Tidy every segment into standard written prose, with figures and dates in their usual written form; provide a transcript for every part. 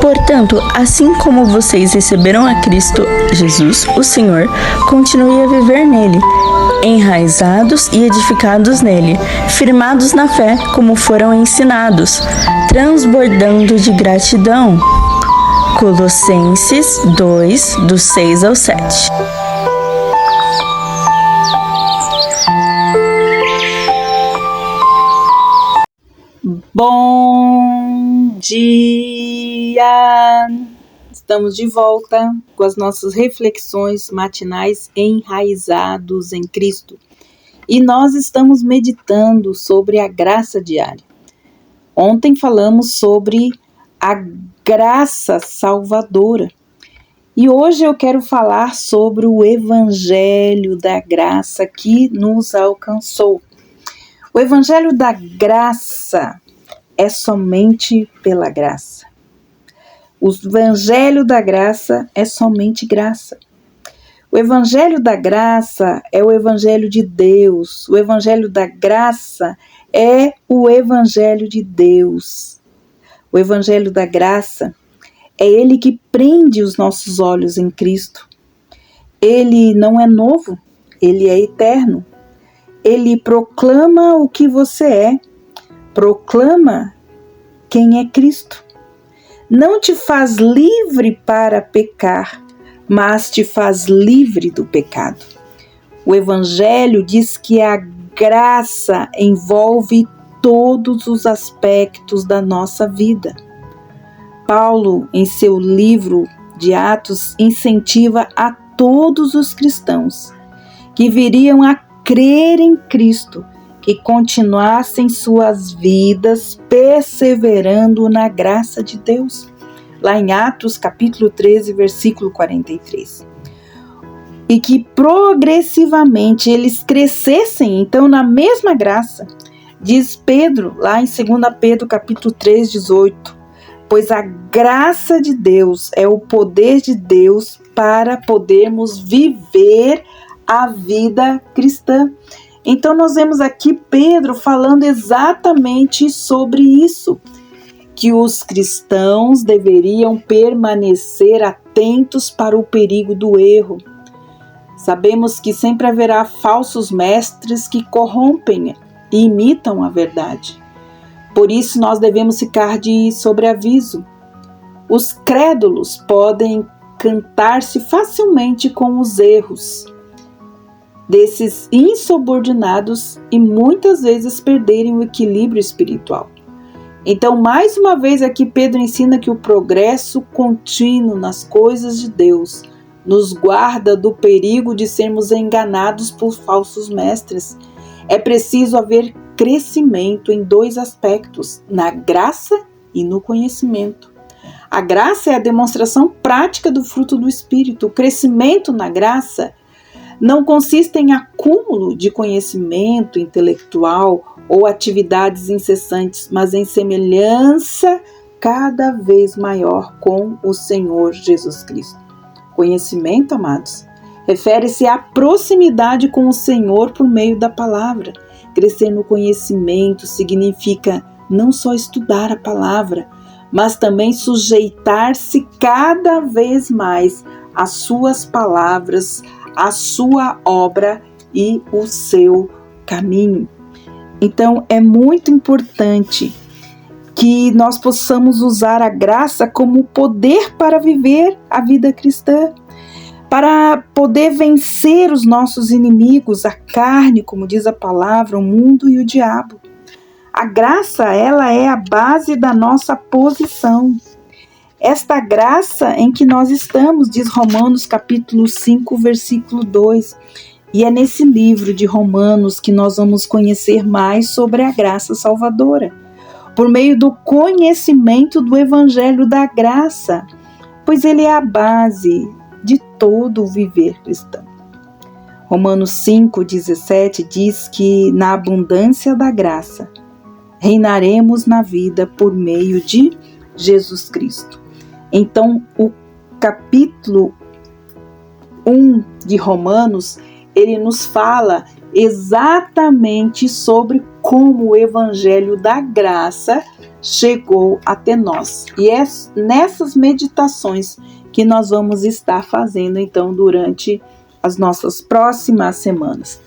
Portanto, assim como vocês receberam a Cristo Jesus, o Senhor, continue a viver nele, enraizados e edificados nele, firmados na fé como foram ensinados, transbordando de gratidão. Colossenses 2, do 6 ao 7. Bom dia! Estamos de volta com as nossas reflexões matinais enraizados em Cristo. E nós estamos meditando sobre a graça diária. Ontem falamos sobre a graça salvadora. E hoje eu quero falar sobre o Evangelho da graça que nos alcançou. O Evangelho da graça é somente pela graça. O Evangelho da graça é somente graça. O Evangelho da graça é o Evangelho de Deus. O Evangelho da graça é o Evangelho de Deus. O Evangelho da graça é ele que prende os nossos olhos em Cristo. Ele não é novo, ele é eterno. Ele proclama o que você é, proclama quem é Cristo. Não te faz livre para pecar, mas te faz livre do pecado. O Evangelho diz que a graça envolve todos os aspectos da nossa vida. Paulo, em seu livro de Atos, incentiva a todos os cristãos que viriam a crer em Cristo, que continuassem suas vidas perseverando na graça de Deus. Lá em Atos capítulo 13, versículo 43. E que progressivamente eles crescessem, então, na mesma graça. Diz Pedro, lá em 2 Pedro capítulo 3, 18. Pois a graça de Deus é o poder de Deus para podermos viver a vida cristã. Então nós vemos aqui Pedro falando exatamente sobre isso, que os cristãos deveriam permanecer atentos para o perigo do erro. Sabemos que sempre haverá falsos mestres que corrompem e imitam a verdade. Por isso nós devemos ficar de sobreaviso. Os crédulos podem encantar-se facilmente com os erros desses insubordinados e muitas vezes perderem o equilíbrio espiritual. Então, mais uma vez aqui Pedro ensina que o progresso contínuo nas coisas de Deus nos guarda do perigo de sermos enganados por falsos mestres. É preciso haver crescimento em dois aspectos, na graça e no conhecimento. A graça é a demonstração prática do fruto do Espírito. O crescimento na graça não consiste em acúmulo de conhecimento intelectual ou atividades incessantes, mas em semelhança cada vez maior com o Senhor Jesus Cristo. Conhecimento, amados, refere-se à proximidade com o Senhor por meio da palavra. Crescer no conhecimento significa não só estudar a palavra, mas também sujeitar-se cada vez mais às suas palavras, a sua obra e o seu caminho. Então é muito importante que nós possamos usar a graça como poder para viver a vida cristã, para poder vencer os nossos inimigos, a carne, como diz a palavra, o mundo e o diabo. A graça, ela é a base da nossa posição. Esta graça em que nós estamos, diz Romanos capítulo 5, versículo 2. E é nesse livro de Romanos que nós vamos conhecer mais sobre a graça salvadora, por meio do conhecimento do Evangelho da graça, pois ele é a base de todo o viver cristão. Romanos 5,17 diz que na abundância da graça reinaremos na vida por meio de Jesus Cristo. Então, o capítulo 1 de Romanos, ele nos fala exatamente sobre como o Evangelho da graça chegou até nós. E é nessas meditações que nós vamos estar fazendo então durante as nossas próximas semanas.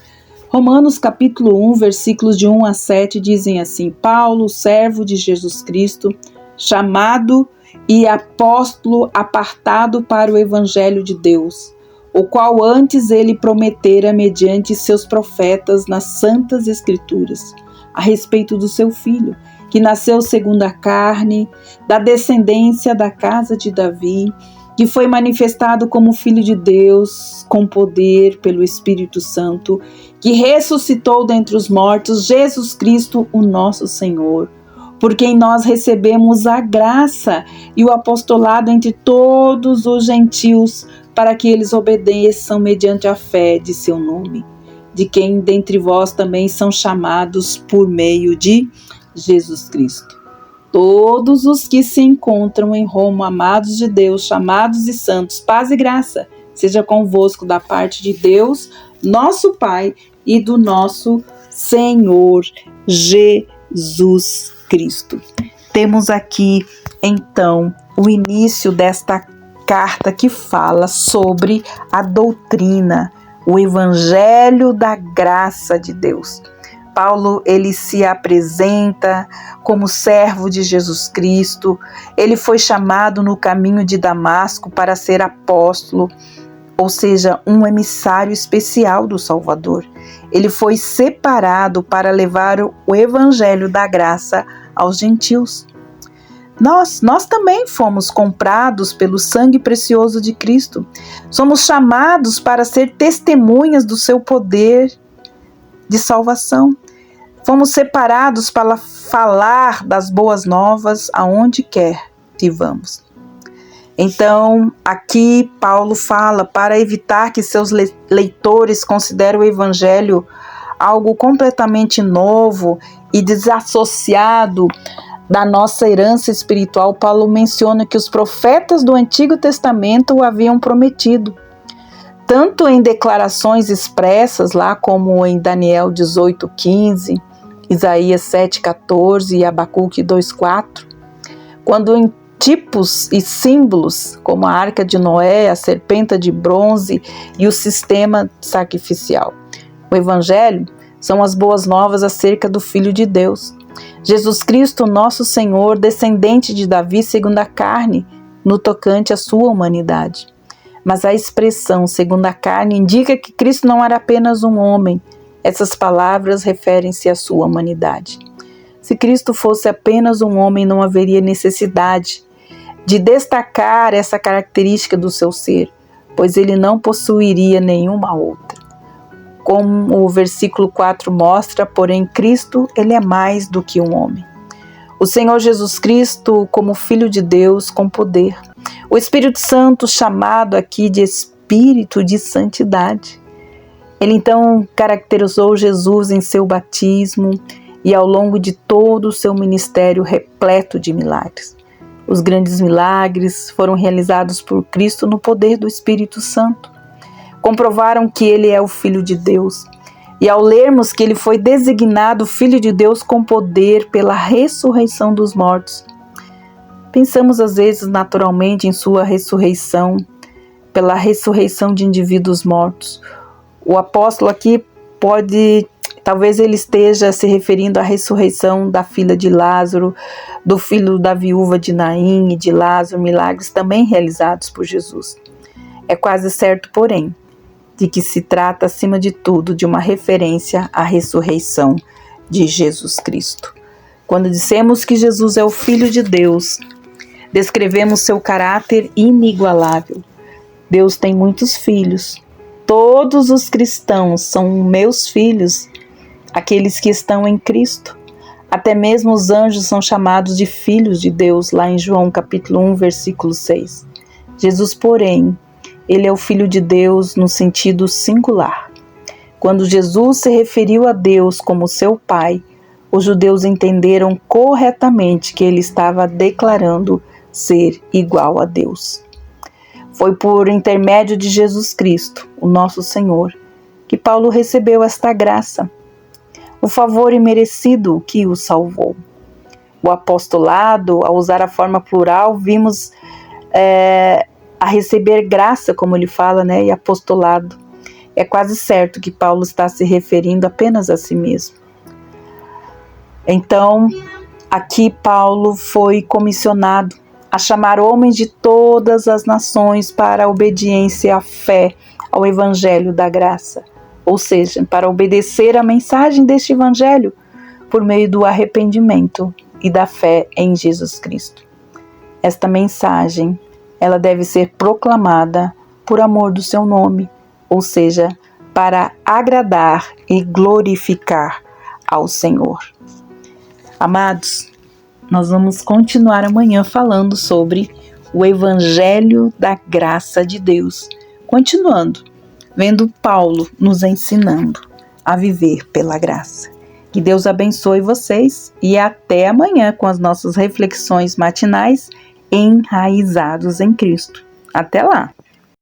Romanos capítulo 1, versículos de 1 a 7 dizem assim: Paulo, servo de Jesus Cristo, chamado e apóstolo apartado para o evangelho de Deus, o qual antes ele prometera mediante seus profetas nas santas escrituras, a respeito do seu filho, que nasceu segundo a carne, da descendência da casa de Davi, que foi manifestado como Filho de Deus, com poder pelo Espírito Santo, que ressuscitou dentre os mortos, Jesus Cristo, o nosso Senhor, por quem nós recebemos a graça e o apostolado entre todos os gentios, para que eles obedeçam mediante a fé de seu nome, de quem dentre vós também são chamados por meio de Jesus Cristo. Todos os que se encontram em Roma, amados de Deus, chamados e santos, paz e graça seja convosco da parte de Deus, nosso Pai, e do nosso Senhor Jesus Cristo. Temos aqui, então, o início desta carta que fala sobre a doutrina, o Evangelho da graça de Deus. Paulo, ele se apresenta como servo de Jesus Cristo. Ele foi chamado no caminho de Damasco para ser apóstolo, ou seja, um emissário especial do Salvador. Ele foi separado para levar o evangelho da graça aos gentios. Nós também fomos comprados pelo sangue precioso de Cristo. Somos chamados para ser testemunhas do seu poder de salvação. Fomos separados para falar das boas novas aonde quer que vamos. Então, aqui Paulo fala para evitar que seus leitores considerem o evangelho algo completamente novo e desassociado da nossa herança espiritual. Paulo menciona que os profetas do Antigo Testamento o haviam prometido, tanto em declarações expressas, lá como em Daniel 18:15, Isaías 7:14 e Abacuque 2:4, quando em tipos e símbolos, como a arca de Noé, a serpente de bronze e o sistema sacrificial. O Evangelho são as boas novas acerca do Filho de Deus, Jesus Cristo, nosso Senhor, descendente de Davi segundo a carne, no tocante à sua humanidade. Mas a expressão segundo a carne indica que Cristo não era apenas um homem. Essas palavras referem-se à sua humanidade. Se Cristo fosse apenas um homem, não haveria necessidade de destacar essa característica do seu ser, pois ele não possuiria nenhuma outra. Como o versículo 4 mostra, porém Cristo, ele é mais do que um homem. O Senhor Jesus Cristo como Filho de Deus com poder. O Espírito Santo, chamado aqui de Espírito de Santidade. Ele então caracterizou Jesus em seu batismo e ao longo de todo o seu ministério repleto de milagres. Os grandes milagres foram realizados por Cristo no poder do Espírito Santo. Comprovaram que ele é o Filho de Deus. E ao lermos que ele foi designado Filho de Deus com poder pela ressurreição dos mortos, pensamos às vezes naturalmente em sua ressurreição, pela ressurreição de indivíduos mortos. O apóstolo aqui talvez ele esteja se referindo à ressurreição da filha de Lázaro, do filho da viúva de Naim e de Lázaro, milagres também realizados por Jesus. É quase certo, porém, de que se trata, acima de tudo, de uma referência à ressurreição de Jesus Cristo. Quando dissemos que Jesus é o Filho de Deus, descrevemos seu caráter inigualável. Deus tem muitos filhos. Todos os cristãos são meus filhos, aqueles que estão em Cristo. Até mesmo os anjos são chamados de filhos de Deus, lá em João capítulo 1, versículo 6. Jesus, porém, ele é o Filho de Deus no sentido singular. Quando Jesus se referiu a Deus como seu Pai, os judeus entenderam corretamente que ele estava declarando ser igual a Deus. Foi por intermédio de Jesus Cristo, o nosso Senhor, que Paulo recebeu esta graça, o favor imerecido que o salvou. o apostolado, ao usar a forma plural, vimos a receber graça, como ele fala, né, e apostolado. É quase certo que Paulo está se referindo apenas a si mesmo. Então, aqui Paulo foi comissionado a chamar homens de todas as nações para a obediência à fé, ao evangelho da graça, ou seja, para obedecer à mensagem deste evangelho por meio do arrependimento e da fé em Jesus Cristo. Esta mensagem, ela deve ser proclamada por amor do seu nome, ou seja, para agradar e glorificar ao Senhor. Amados, nós vamos continuar amanhã falando sobre o Evangelho da Graça de Deus, continuando, vendo Paulo nos ensinando a viver pela graça. Que Deus abençoe vocês e até amanhã com as nossas reflexões matinais enraizados em Cristo. Até lá!